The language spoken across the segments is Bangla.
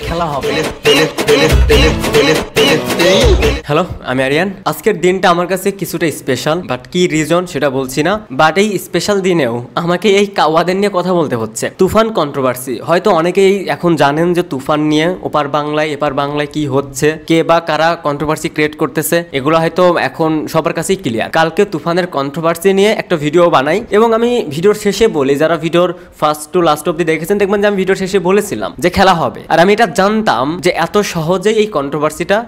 খেলা হবে। হ্যালো, আমি আরিয়ান। আজকের দিনটা আমার কাছে কিছুটা স্পেশাল, বাট কি রিজন সেটা বলছি না। বাট এই স্পেশাল দিনেও আমাকে এই কাওয়াদের নিয়ে কথা বলতে হচ্ছে। তুফান কন্ট্রোভার্সি হয়তো অনেকেই এখন জানেন যে তুফান নিয়ে ওপার বাংলায় এপার বাংলায় কি হচ্ছে, কে বা কারা কন্ট্রোভার্সি ক্রিয়েট করতেছে, এগুলো হয়তো এখন সবার কাছেই ক্লিয়ার। কালকে তুফানের কন্ট্রোভার্সি নিয়ে একটা ভিডিও বানাই এবং আমি ভিডিওর শেষে বলি, যারা ভিডিওর ফার্স্ট টু লাস্ট অব্দি দেখেছেন দেখবেন যে আমি ভিডিওর শেষে বলেছিলাম যে খেলা হবে। আর আমি এটা জানতাম যে এত সহজেই এই কন্ট্রোভার্সিটা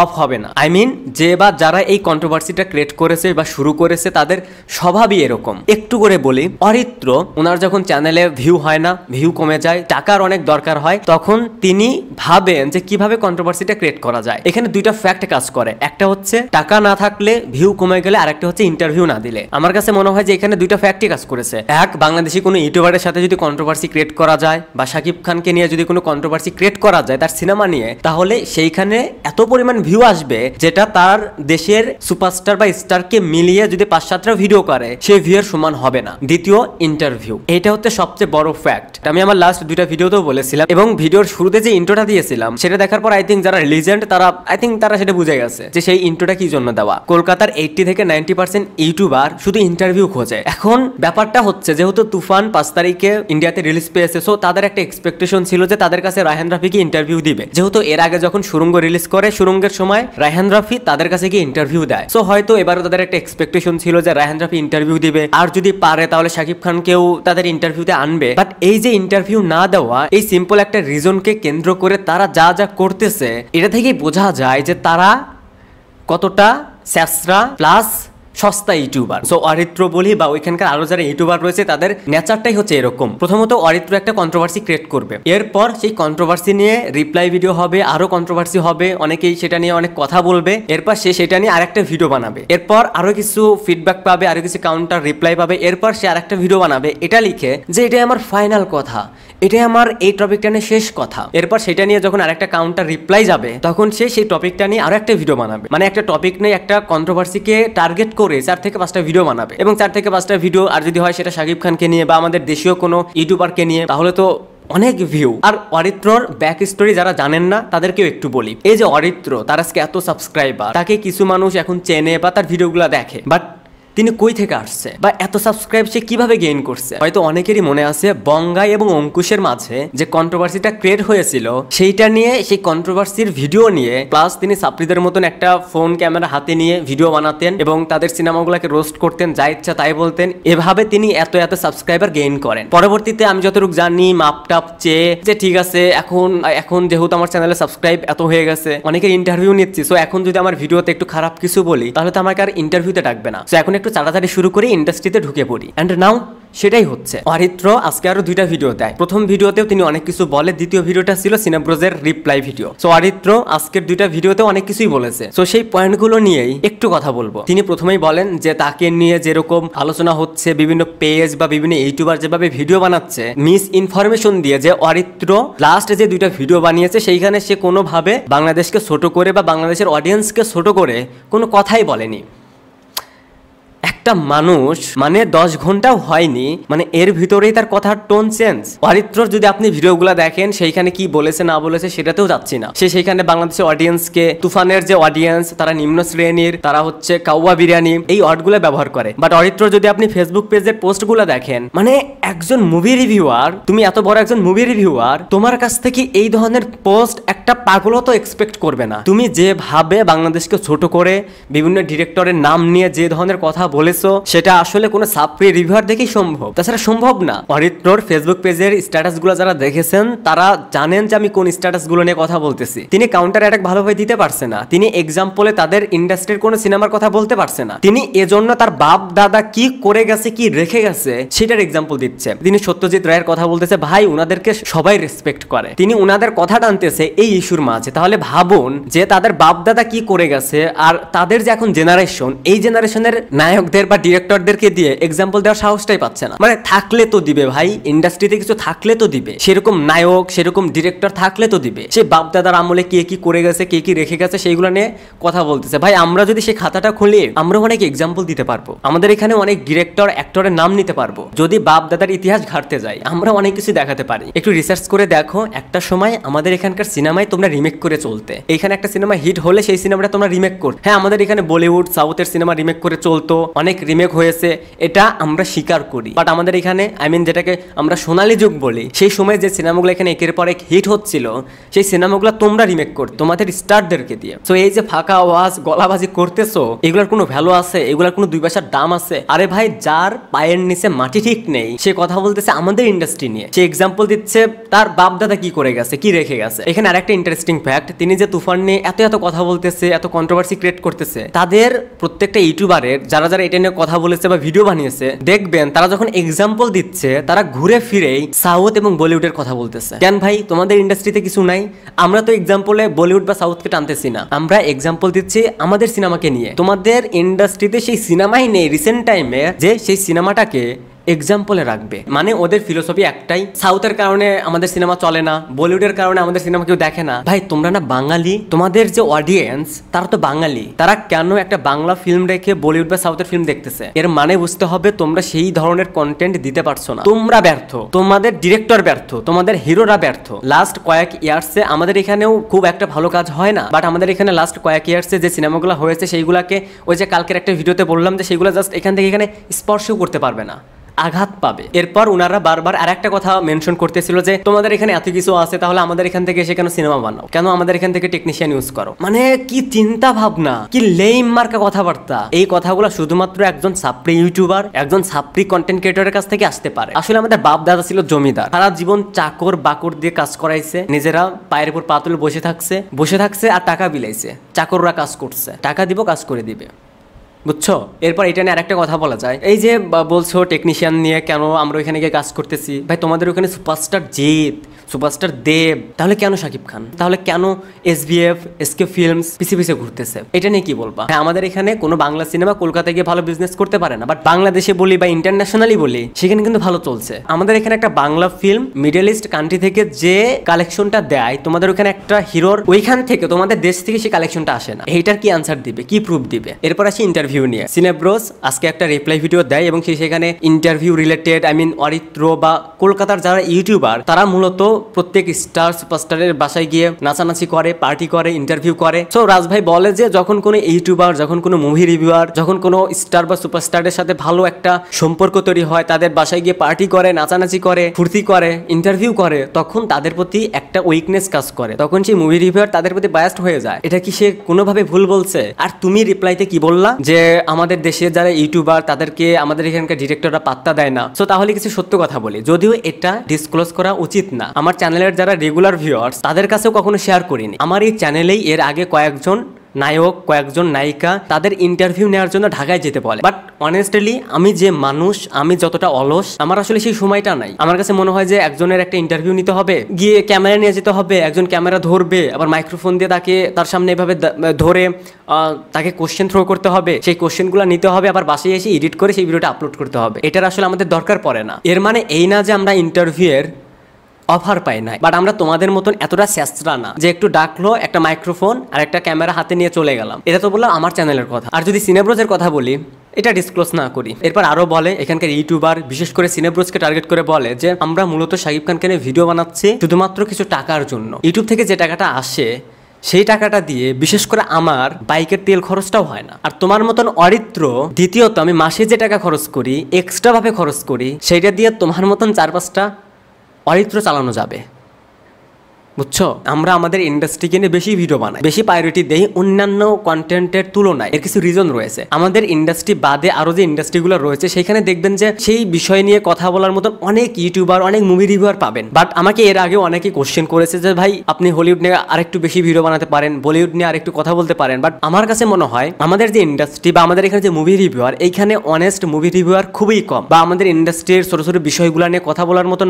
অফ হবে না। আই মিন যে বা যারা এই কন্ট্রোভার্সিটা ক্রিয়েট করেছে বা শুরু করেছে তাদের স্বভাবই এরকম। একটু করে বলি, অরিত্র ওনার যখন চ্যানেলে ভিউ হয় না, ভিউ কমে যায়, টাকার অনেক দরকার হয়, তখন তিনি ভাবেন যে কিভাবে কন্ট্রোভার্সিটা ক্রিয়েট করা যায়। এখানে দুইটা ফ্যাক্ট কাজ করে, একটা হচ্ছে টাকা না থাকলে ভিউ কমে গেলে, আর একটা হচ্ছে ইন্টারভিউ না দিলে। আমার কাছে মনে হয় যে এখানে দুইটা ফ্যাক্টই কাজ করেছে। এক, বাংলাদেশি কোনো ইউটিউবারের সাথে যদি কন্ট্রোভার্সি ক্রিয়েট করা যায় বা শাকিব খানকে নিয়ে যদি কোনো কন্ট্রোভার্সি ক্রিয়েট করা যায় তার সিনেমা নিয়ে, তাহলে সেইখানে এত পরিমাণ ভিউ আসবে যেটা তার দেশের সুপারস্টার বা স্টারকে মিলিয়ে যদি 5-7টা ভিডিও করে সেই ভিউয়ের সমান হবে না। দ্বিতীয়, ইন্টারভিউ। এটা হচ্ছে সবচেয়ে বড় ফ্যাক্ট। আমি আমার লাস্ট দুইটা ভিডিওতেও বলেছিলাম এবং ভিডিওর শুরুতে যে ইন্ট্রোটা দিয়েছিলাম সেটা দেখার পর আই থিঙ্ক যারা লিজেন্ড তারা সেটা বুঝে গেছে যে সেই ইন্ট্রোটা কি জন্য দেওয়া। কলকাতার 80 থেকে 90% ইউটিউবার শুধু ইন্টারভিউ খোঁজে। এখন ব্যাপারটা হচ্ছে যেহেতু তুফান 5 তারিখে ইন্ডিয়াতে রিলিজ পেয়েছে, সো তাদের একটা এক্সপেকটেশন ছিল যে তাদের কাছে রায়হান রাফিকে ইন্টারভিউ দিবে। যেহেতু এর আগে যখন সুরঙ্গ রিলিজ করে, সুরঙ্গের সময় রায়হান রাফি তাদের কাছে গিয়ে ইন্টারভিউ দেয়। সো হয়তো এবারও তাদের একটা এক্সপেকটেশন ছিল যে রায়হান রাফি ইন্টারভিউ দিবে, আর যদি পারে তাহলে শাকিব খানকেও তাদের ইন্টারভিউতে আনবে। বাট এই যে ইন্টারভিউ না দেওয়া, এই সিম্পল একটা রিজনকে কেন্দ্র করে তারা যা যা করতেছে, এটা থেকেই বোঝা যায় যে তারা কতটা স্যাসরা প্লাস সস্তা ইউটিউবার। সো অরিত্র বলি বা ওইখানকার আরো যারা ইউটিউবার রয়েছে তাদের নেচারটাই হচ্ছে এরকম। প্রথমত অরিত্র একটা কন্ট্রোভার্সি ক্রিয়েট করবে, এরপর সেই কন্ট্রোভার্সি নিয়ে রিপ্লাই ভিডিও হবে, আরো কন্ট্রোভার্সি হবে, অনেকেই সেটা নিয়ে অনেক কথা বলবে, এরপর সে সেটা নিয়ে আরেকটা ভিডিও বানাবে, এরপর আরো কিছু ফিডব্যাক পাবে, আরো কিছু কাউন্টার রিপ্লাই পাবে, এরপর সে আরেকটা ভিডিও বানাবে এটা লিখে যে এটাই আমার ফাইনাল কথা, এটাই আমার এই টপিকটা নিয়ে শেষ কথা। এরপর সেটা নিয়ে যখন আরেকটা কাউন্টার রিপ্লাই যাবে তখন সে সেই টপিকটা নিয়ে আরো একটা ভিডিও বানাবে। মানে একটা টপিক নিয়ে একটা কন্ট্রোভার্সিকে টার্গেট করে 4 থেকে 5টা ভিডিও বানাবে, এবং 4 থেকে 5টা ভিডিও আর যদি হয় সেটা শাকিব খানকে নিয়ে বা আমাদের দেশীয় কোনো ইউটিউবারকে নিয়ে, তাহলে তো অনেক ভিউ। আর অরিত্রর ব্যাক স্টোরি যারা জানেন না তাদেরকেও একটু বলি। এই যে অরিত্র, তার আজকে এত সাবস্ক্রাইবার, তাকে কিছু মানুষ এখন চেনে বা তার ভিডিওগুলো দেখে, বাট তিনি কই থেকে আসছে বা এত সাবস্ক্রাইব সে কিভাবে গেইন করছে? হয়তো অনেকেরই মনে আছে বঙ্গাই এবং অঙ্কুশের মাঝে যে কন্ট্রোভার্সিটা ক্রিয়েট হয়েছিল, সেইটা নিয়ে, সেই কন্ট্রোভার্সির ভিডিও নিয়ে, প্লাস তিনি সাপ্রিদের মতন একটা ফোন ক্যামেরা হাতে নিয়ে ভিডিও বানাতেন এবং তাদের সিনেমাগুলোকে রোস্ট করতেন, যা ইচ্ছা তাই বলতেন। এভাবে তিনি এত সাবস্ক্রাইবার গেইন করেন। পরবর্তীতে আমি যতটুকু জানি মাপটাপ চেয়ে যে ঠিক আছে, এখন যেহেতু আমার চ্যানেলে সাবস্ক্রাইব এত হয়ে গেছে, অনেকের ইন্টারভিউ নিচ্ছি, সো এখন যদি আমার ভিডিওতে একটু খারাপ কিছু বলি তাহলে তো আমাকে আর ইন্টারভিউতে ডাকবে না। সো এখন একটু তাড়াতাড়ি শুরু করে ইন্ডাস্ট্রিতে ঢুকে পড়ি। অ্যান্ড নাও সেটাই হচ্ছে। অরিত্র আজকে আরো 2টা ভিডিও দেয়। প্রথম ভিডিওতেও তিনি অনেক কিছু বলে, দ্বিতীয় ভিডিওটা ছিল সিনেব্রোজের রিপ্লাই ভিডিও। সো অরিত্র আজকের 2টা ভিডিওতে অনেক কিছুই বলেছে। সো সেই পয়েন্টগুলো নিয়েই একটু কথা বলবো। তিনি প্রথমেই বলেন যে তাকে নিয়ে যেরকম আলোচনা হচ্ছে, বিভিন্ন পেজ বা বিভিন্ন ইউটিউবার যেভাবে ভিডিও বানাচ্ছে মিস ইনফরমেশন দিয়ে, যে অরিত্র লাস্ট যে 2টা ভিডিও বানিয়েছে সেইখানে সে কোনোভাবে বাংলাদেশকে ছোট করে বা বাংলাদেশের অডিয়েন্সকে ছোট করে কোনো কথাই বলেনি। একটা মানুষ মানে 10 ঘন্টাও হয়নি, মানে এর ভিতরেই তার কথার টোন চেঞ্জ। অরিত্রর যদি আপনি ভিডিওগুলো দেখেন সেইখানে কি বলেছে না বলেছে সেটাতেও যাচ্ছি না। সে সেইখানে বাংলাদেশের অডিয়েন্সকে, তুফানের যে অডিয়েন্স তারা নিম্ন শ্রেণীর, তারা হচ্ছে কাউয়া বিরিয়ানি, এই ওয়ার্ডগুলো ব্যবহার করে। বাট অরিত্র যদি আপনি ফেসবুক পেজের পোস্টগুলো দেখেন, মানে একজন মুভি রিভিউয়ার, তুমি এত বড় একজন মুভি রিভিউয়ার, তোমার কাছ থেকে এই ধরনের পোস্ট একটা পাগলও তো এক্সপেক্ট করবে না। তুমি যেভাবে বাংলাদেশকে ছোট করে বিভিন্ন ডিরেক্টরের নাম নিয়ে যে ধরনের কথা বলেছো, সেটা আসলে কোনো সাপ্রি রিভিউয়ার দেখেই সম্ভব, তাছাড়া সম্ভব না। অরিত্রর ফেসবুক পেজের স্ট্যাটাসগুলো যারা দেখেছেন তারা জানেন যে আমি কোন স্ট্যাটাসগুলো নিয়ে কথা বলতেছি। তিনি কাউন্টার অ্যাটাক ভালোভাবে দিতে পারছে না, তিনি এক্সাম্পলে তাদের ইন্ডাস্ট্রির কোনো সিনেমার কথা বলতে পারছে না, তিনি এজন্য তার বাপ দাদা কি করে গেছে, কি রেখে গেছে সেটার এক্সাম্পল দিচ্ছে। তিনি সত্যজিৎ রায়ের কথা বলতেছে, ভাই উনাদেরকে সবাই রেসপেক্ট করে, তিনি উনাদের কথা টানতেছে এই ইস্যুর মাঝে। তাহলে ভাবুন যে তাদের বাপ দাদা কি করে গেছে, আর তাদের যে এখন জেনারেশন, এই জেনারেশনের নায়কদের বা ডিরেক্টরদেরকে দিয়ে এক্সাম্পল দেওয়ার সাহসটাই পাচ্ছে না। মানে থাকলে তো দিবে ভাই, ইন্ডাস্ট্রিতে কিছু থাকলে তো দিবে, সেরকম নায়ক সেরকম ডিরেক্টর থাকলে তো দিবে। সে বাপ দাদার আমলে কে কি করে গেছে, কে কি রেখে গেছে, সেইগুলো নিয়ে কথা বলতেছে। ভাই আমরা যদি সেই খাতাটা খুলি আমরা অনেক এক্সাম্পল দিতে পারবো, আমাদের এখানে অনেক ডিরেক্টর অ্যাক্টরের নাম নিতে পারবো। যদি বাপ দাদার ইতিহাস ঘাটতে যাই আমরা অনেক কিছু দেখাতে পারি। একটু রিসার্চ করে দেখো, একটা সময় আমাদের এখানকার সিনেমায় তোমরা রিমেক করে চলতে, এখানে একটা সিনেমা হিট হলে সেই সিনেমাটা তোমরা রিমেক কর। হ্যাঁ আমাদের এখানে বলিউড সাউথের সিনেমা রিমেক করে চলতো, অনেক রিমেক হয়েছে, এটা আমরা স্বীকার করি। বাট আমাদের এখানে যেটাকে আমরা সোনালী যুগ বলি, সেই সময় যে সিনেমাগুলো এখানে একের পর এক হিট হচ্ছিল সেই সিনেমাগুলো তোমরা রিমেক করতে তোমাদের স্টারদেরকে দিয়ে। তো এই যে ফাঁকা আওয়াজ গলাবাজি করতেছো, এগুলোর কোনো ভ্যালু আছে? এগুলোর কোনো দুই পয়সার দাম আছে? আরে ভাই যার পায়ের নিচে মাটি ঠিক নেই সে কথা বলতেছে আমাদের ইন্ডাস্ট্রি নিয়ে, সে এক্সাম্পল দিচ্ছে তার বাপ দাদা কি করে গেছে, কি রেখে গেছে। এখানে আরেকটা ইন্টারেস্টিং ফ্যাক্ট, তিনি যে তুফান নিয়ে এত কথা বলতেছে, এত কন্ট্রোভার্সি ক্রিয়েট করতেছে, তাদের প্রত্যেকটা ইউটিউবারের যারা যারা এটা নিয়ে কথা বলেছে বা ভিডিও বানিয়েছে, দেখবেন তারা যখন এক্সাম্পল দিচ্ছে তারা ঘুরে ফিরেই সাউথ এবং বলিউডের কথা বলতেছে। কেন ভাই তোমাদের ইন্ডাস্ট্রিতে কিছু নাই? আমরা তো এক্সাম্পলে বলিউড বা সাউথকে টানতেছি না, আমরা এক্সাম্পল দিচ্ছি আমাদের সিনেমাকে নিয়ে। তোমাদের ইন্ডাস্ট্রিতে সেই সিনেমাই নেই রিসেন্ট টাইমে যে সেই সিনেমাটাকে এক্সাম্পলে রাখবে। মানে ওদের ফিলোসফি একটাই, সাউথের কারণে আমাদের সিনেমা চলে না, বলিউডের কারণে আমাদের সিনেমা কেউ দেখে না। ভাই তোমরা না বাঙালি, তোমাদের যে অডিয়েন্স তারা তো বাঙালি, তারা কেন একটা বাংলা ফিল্ম রেখে বলিউড বা সাউথের ফিল্ম দেখতেছে? এর মানে বুঝতে হবে তোমরা সেই ধরনের কন্টেন্ট দিতে পারছো না, তোমরা ব্যর্থ, তোমাদের ডিরেক্টর ব্যর্থ, তোমাদের হিরোরা ব্যর্থ। লাস্ট কয়েক ইয়ার্সে আমাদের এখানেও খুব একটা ভালো কাজ হয় না, বাট আমাদের এখানে লাস্ট কয়েক ইয়ার্সে যে সিনেমাগুলো হয়েছে সেইগুলাকে ওই যে কালকের একটা ভিডিওতে বললাম যে সেইগুলো জাস্ট এখান থেকে এখানে স্পর্শও করতে পারবে না, আঘাত পাবে। এরপর ওনারা বারবার আর একটা কথা মেনশন করতেছিল যে তোমাদের এখানে এত কিছু আছে, তাহলে আমাদের এখান থেকে এসে কেন সিনেমা বানাও, কেন আমাদের এখান থেকে টেকনিশিয়ান ইউজ করো। মানে কি চিন্তা ভাবনা, কি লেম মার্কা কথাবার্তা। এই কথাগুলো শুধুমাত্র একজন সাপ্রি ইউটিউবার, একজন সাপ্রি কন্টেন্ট ক্রিয়েটরের কাছ থেকে আসতে পারে। আসলে আমাদের বাপ দাদা ছিল জমিদার, সারা জীবন চাকর বাকর দিয়ে কাজ করাইছে, নিজেরা পায়ের উপর পা তুলে বসে থাকছে আর টাকা বিলাইছে। চাকররা কাজ করছে, টাকা দিব কাজ করে দিবে, বুঝছো? এরপর এটা নিয়ে আরেকটা কথা বলা যায়, এই যে বলছো টেকনিশিয়ান নিয়ে কেন আমরা ওইখানে গিয়ে কাজ করতেছি। ভাই তোমাদের ওখানে সুপারস্টার জিৎ, সুপারস্টার দেব, তাহলে কেন শাকিব খান, তাহলে কেন SBF SK ফিল্মস পিছে ঘুরতেছে? এটা নিয়ে কি বলবা? হ্যাঁ আমাদের এখানে কোনো বাংলা সিনেমা কলকাতায় গিয়ে ভালো বিজনেস করতে পারে না, বাট বাংলাদেশে বলি বা ইন্টারন্যাশনালি বলি সেখানে কিন্তু ভালো চলছে। আমাদের এখানে একটা Bangla film middle east country থেকে যে কালেকশনটা দেয়, তোমাদের ওখানে একটা হিরোর ওইখান থেকে তোমাদের দেশ থেকে সেই কালেকশনটা আসে না। এইটার কি আনসার দিবে, কি প্রুফ দিবে? এরপর আসি ইন্টারভিউ নিয়ে। সিনেব্রোস আজকে একটা রিপ্লাই ভিডিও দেয় এবং সেখানে ইন্টারভিউ রিলেটেড অরিত্র বা কলকাতার যারা ইউটিউবার তারা মূলত প্রত্যেক স্টার সুপারস্টারের বাসায় গিয়ে নাচানাচি করে, পার্টি করে, ইন্টারভিউ করে। সো রাজ ভাই বলে যে যখন কোনো ইউটিউবার, যখন কোনো মুভি রিভিউয়ার, যখন কোনো স্টার বা সুপারস্টারের সাথে ভালো একটা সম্পর্ক তৈরি হয়, তাদের বাসায় গিয়ে পার্টি করে, নাচানাচি করে, ফুর্তি করে, ইন্টারভিউ করে, তখন তাদের প্রতি একটা উইকনেস কাজ করে, তখন সেই মুভি রিভিউয়ার তাদের প্রতি বায়াসড হয়ে যায়। এটা কি সে কোনোভাবে ভুল বলছে? আর তুমি রিপ্লাইতে কি বললা যে আমাদের দেশে যারা ইউটিউবার তাদেরকে আমাদের এখানকার ডিরেক্টররা পাত্তা দেয় না। সো তাহলে কিছু সত্য কথা বলি, যদিও এটা ডিসক্লোজ করা উচিত না, আমার চ্যানেলের যারা রেগুলার ভিউয়ার্স তাদের কাছেও কখনো শেয়ার করিনি। আমার এই চ্যানেলেই এর আগে কয়েকজন নায়ক, কয়েকজন নায়িকা তাদের ইন্টারভিউ নেওয়ার জন্য ঢাকায় যেতে বলে, বাট অনেস্টলি আমি যে মানুষ, আমি যতটা অলস, আমার আসলে সেই সময়টা নাই। আমার কাছে মনে হয় যে একজনের একটা ইন্টারভিউ নিতে হবে, গিয়ে ক্যামেরা নিয়ে যেতে হবে, একজন ক্যামেরা ধরবে, আবার মাইক্রোফোন দিয়ে তার সামনে এভাবে ধরে তাকে কোশ্চেন থ্রো করতে হবে, সেই কোশ্চেনগুলো নিতে হবে, আবার বাসায় এসে এডিট করে সেই ভিডিওটা আপলোড করতে হবে। এটার আসলে আমাদের দরকার পড়ে না। এর মানে এই না যে আমরা ইন্টারভিউয়ের অফার পাই নাই, বাট আমরা তোমাদের মতন এতটা চেষ্টা না যে একটু ডাকলো, একটা মাইক্রোফোন আর একটা ক্যামেরা হাতে নিয়ে চলে গেলাম। এটা তো বললাম আমার চ্যানেলের কথা। আর যদি সিনেব্রোজের কথা বলি, এটা ডিসক্লোজ না করি। এরপর আরো বলে এখানকার ইউটিউবার, বিশেষ করে সিনেব্রোজকে টার্গেট করে বলে যে আমরা মূলত শাকিব খানকে নিয়ে ভিডিও বানাচ্ছি শুধুমাত্র কিছু টাকার জন্য। ইউটিউব থেকে যে টাকাটা আসে সেই টাকাটা দিয়ে বিশেষ করে আমার বাইকের তেল খরচটাও হয় না। আর তোমার মতন অরিত্র, দ্বিতীয়ত আমি মাসে যে টাকা খরচ করি, এক্সট্রা ভাবে খরচ করি, সেইটা দিয়ে তোমার মতন 4-5টা অরিত্র চালানো যাবে, বুঝছো? আমরা আমাদের ইন্ডাস্ট্রিকে নিয়ে বেশি ভিডিও বানাই, বেশি প্রায়োরিটি দেই অন্যান্য কন্টেন্টের তুলনায়। এর কিছু রিজন রয়েছে। আমাদের ইন্ডাস্ট্রি বাদে আরো যে ইন্ডাস্ট্রিগুলো রয়েছে সেখানে দেখবেন যে সেই বিষয় নিয়ে কথা বলার মতন অনেক ইউটিউবার, অনেক মুভি রিভিউয়ার পাবেন। বাট আমাকে এর আগে অনেকে কোশ্চেন করেছে যে ভাই আপনি হলিউড নিয়ে আরেকটু বেশি ভিডিও বানাতে পারেন, বলিউড নিয়ে আরেকটু কথা বলতে পারেন। বাট আমার কাছে মনে হয় আমাদের যে ইন্ডাস্ট্রি বা আমাদের এখানে যে মুভি রিভিউয়ার, এইখানে অনেস্ট মুভি রিভিউয়ার খুবই কম, বা আমাদের ইন্ডাস্ট্রির ছোট ছোট বিষয়গুলো নিয়ে কথা বলার মতন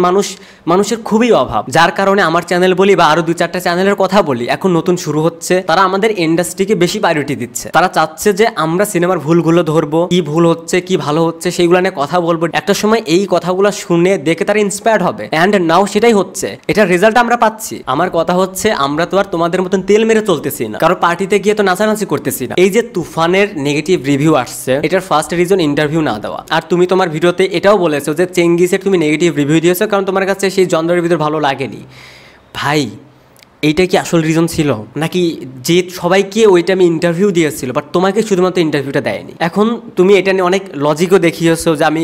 মানুষের খুবই অভাব। যার কারণে আমার চ্যানেল বলি বা আরো 2-4টা চ্যানেলের কথা বলি, এখন নতুন শুরু হচ্ছে, তারা আমাদের ইন্ডাস্ট্রিকে বেশি প্রায়োরিটি দিচ্ছে। তারা চাচ্ছে যে আমরা সিনেমার ভুলগুলো ধরবো, কি ভুল হচ্ছে কি ভালো হচ্ছে সেইগুলো নিয়ে কথা বলবো। একটা সময় এই কথাগুলো শুনে দেখে তারা ইন্সপায়ার্ড হবে, অ্যান্ড নাও সেটাই হচ্ছে, এটার রেজাল্ট আমরা পাচ্ছি। আমার কথা হচ্ছে আমরা তো আর তোমাদের মতন তেল মেরে চলতেছি না, কারো পার্টিতে গিয়ে তো নাচানাচি করতেছি না। এই যে তুফানের নেগেটিভ রিভিউ আসছে, এটার ফার্স্ট রিজন ইন্টারভিউ না দেওয়া। আর তুমি তোমার ভিডিওতে এটাও বলেছো যে চেঙ্গিসের তুমি নেগেটিভ রিভিউ দিয়েছো কারণ তোমার কাছে সেই জন্ডারের ভিতর ভালো লাগেনি। ভাই এইটা কি আসল রিজন ছিল, নাকি যে সবাইকে ওইটা আমি ইন্টারভিউ দিয়েছিল বাট তোমাকে শুধুমাত্র ইন্টারভিউটা দেয়নি? এখন তুমি এটা নিয়ে অনেক লজিকও দেখিয়েছো যে আমি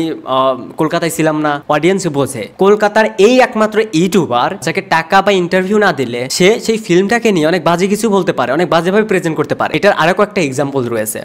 কলকাতায় ছিলাম না, অডিয়েন্স বোঝে। কলকাতার এই একমাত্র ইউটিউবার যাকে টাকা বা ইন্টারভিউ না দিলে সে সেই ফিল্মটাকে নিয়ে অনেক বাজে কিছু বলতে পারে, অনেক বাজেভাবে প্রেজেন্ট করতে পারে। এটার আরো একটা এক্সাম্পল রয়েছে,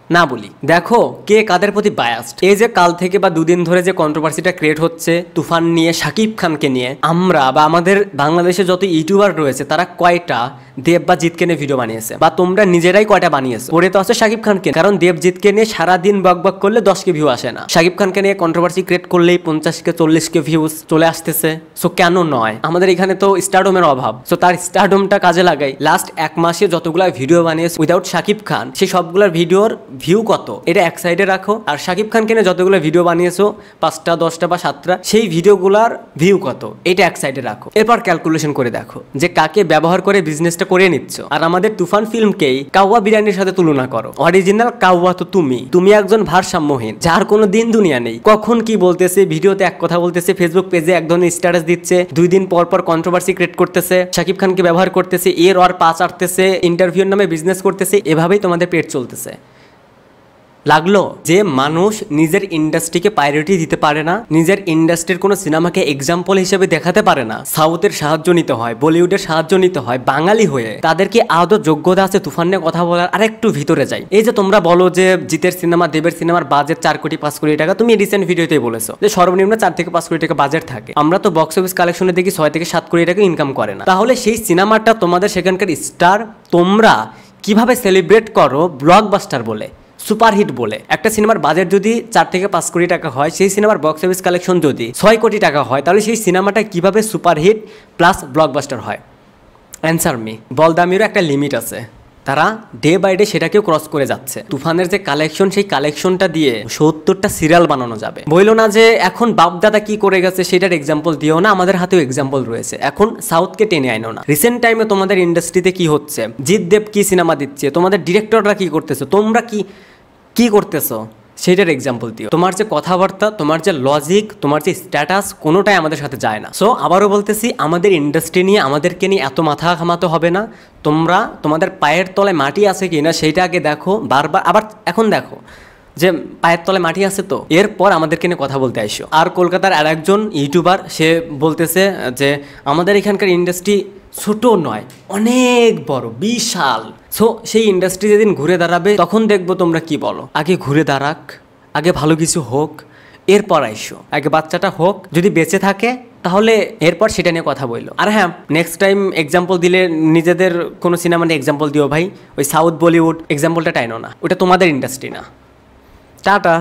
না বলি, দেখো কে কাদের প্রতি বায়াসড। এই যে কাল থেকে বা দুদিন ধরে যে কন্ট্রোভার্সিটা ক্রিয়েট হচ্ছে তুফান নিয়ে, শাকিব খানকে নিয়ে, আমরা বা আমাদের বাংলাদেশে যত ইউটিউবার রয়েছে তারা কয়টা দেব বা জিতকে নিয়ে ভিডিও বানিয়েছে, বা তোমরা নিজেরাই কয়টা বানিয়েছো? পরে তো আছে শাকিব খানকে, কারণ দেব জিতকে নিয়ে সারাদিন বক করলে 10কে ভিউ আসে না। শাকিব খানকে নিয়ে কন্ট্রোভার্সি ক্রিয়েট করলেই 50কে 40কে ভিউজ চলে আসতেছে। সো কেন নয়? আমাদের এখানে তো স্টারডমের অভাব, সো তার স্টারডমটা কাজে লাগাই। লাস্ট 1 মাসে যতগুলো ভিডিও বানিয়েছে উইদাউট শাকিব খান, সেই সবগুলোর ভিডিওর ভিউ কত এটা এক সাইডে রাখো, আর শাকিব খানকে নিয়ে যতগুলো ভিডিও বানিয়েছো 5টা 10টা বা 7টা, সেই ভিডিওগুলোর ভিউ কত এটা এক সাইডে রাখো। এরপর ক্যালকুলেশন করে দেখো যে কাকে ব্যবহার করে বিজনেসটা করে নিচ্ছ। আর আমাদের তুফান ফিল্মকেই কাওয়া বিরিয়ানির সাথে তুলনা করো। অরিজিনাল কাওয়া তো তুমি একজন ভারসাম্যহীন, যার কোনো দিন দুনিয়া নেই। কখন কি বলতেছে, ভিডিওতে এক কথা বলতেছে, ফেসবুক পেজে এক ধরনের স্ট্যাটাস দিচ্ছে, 2 দিন পর পর কন্ট্রোভার্সি ক্রিয়েট করতেছে, শাকিব খানকে ব্যবহার করতেছে, এর ওর পা চাটতেছে, ইন্টারভিউর নামে বিজনেস করতেছে, এভাবেই তোমাদের পেট চলতেছে। লাগলো যে মানুষ নিজের ইন্ডাস্ট্রিকে প্রায়োরিটি দিতে পারে না, নিজের ইন্ডাস্ট্রির কোনো সিনেমাকে এক্সাম্পল হিসেবে দেখাতে পারে না, সাউথের সাহায্য নিতে হয়, বলিউডের সাহায্য নিতে হয়, বাঙালি হয়ে তাদেরকে আদৌ যোগ্যতা আছে তুফান নিয়ে কথা বলার? আর একটু ভিতরে যাই। এই যে তোমরা বলো যে জিতের সিনেমা, দেবের সিনেমার বাজেট 4 কোটি 5 কোটি টাকা, তুমি রিসেন্ট ভিডিওতেই বলেছো যে সর্বনিম্ন 4 থেকে 5 কোটি টাকা বাজেট থাকে। আমরা তো বক্স অফিস কালেকশনে দেখি 6 থেকে 7 কোটি টাকা ইনকাম করে না। তাহলে সেই সিনেমাটা তোমাদের সেখানকার স্টার তোমরা কিভাবে সেলিব্রেট করো ব্লকবাস্টার বলে, সুপারহিট বলে? একটা সিনেমার বাজেট যদি 4 থেকে 5 কোটি টাকা হয়, সেই সিনেমার বক্স অফিস কালেকশন যদি 6 কোটি টাকা হয়, তাহলে সেই সিনেমাটা কিভাবে সুপারহিট প্লাস ব্লকবাস্টার হয়? Answer me. বলদামিরও একটা লিমিট আছে, তারা ডে বাই ডে সেটাকেও ক্রস করে যাচ্ছে। তুফানের যে কালেকশন, সেই কালেকশনটা দিয়ে 70টা সিরিয়াল বানানো যাবে। বইলো না যে এখন বাপদাদা কি করে গেছে সেটার এক্সাম্পল দিও না, আমাদের হাতেও এক্সাম্পল রয়েছে। এখন সাউথকে টেনে আইনো না। রিসেন্ট টাইমে তোমাদের ইন্ডাস্ট্রিতে কি হচ্ছে, জিৎ দেব কি সিনেমা দিচ্ছে, তোমাদের ডিরেক্টররা কি করতেছে, তোমরা কি করতেছো সেটার এক্সাম্পল দিও। তোমার যে কথাবার্তা, তোমার যে লজিক, তোমার যে স্ট্যাটাস, কোনোটাই আমাদের সাথে যায় না। সো আবারও বলতেছি, আমাদের ইন্ডাস্ট্রি নিয়ে আমাদেরকে নিয়ে এত মাথা ঘামাতে হবে না। তোমরা তোমাদের পায়ের তলায় মাটি আছে কি না সেইটা আগে দেখো, বারবার আবার এখন দেখো যে পায়ের তলায় মাটি আছে, তো এরপর আমাদেরকে নিয়ে কথা বলতে আইসো। আর কলকাতার আর একজন ইউটিউবার সে বলতেছে যে আমাদের এখানকার ইন্ডাস্ট্রি ছোট নয়, অনেক বড়, বিশাল। সো সেই ইন্ডাস্ট্রি যেদিন ঘুরে দাঁড়াবে তখন দেখবো তোমরা কি বলো। আগে ঘুরে দাঁড়াক, আগে ভালো কিছু হোক, এরপর আইসো। আগে বাচ্চাটা হোক, যদি বেঁচে থাকে তাহলে এরপর সেটা নিয়ে কথা বললো। আর হ্যাঁ, নেক্সট টাইম এক্সাম্পল দিলে নিজেদের কোনো সিনেমা নিয়ে এক্সাম্পল দিও ভাই। ওই সাউথ বলিউড এক্সাম্পলটা টাইনো না, ওটা তোমাদের ইন্ডাস্ট্রি না। টাটা।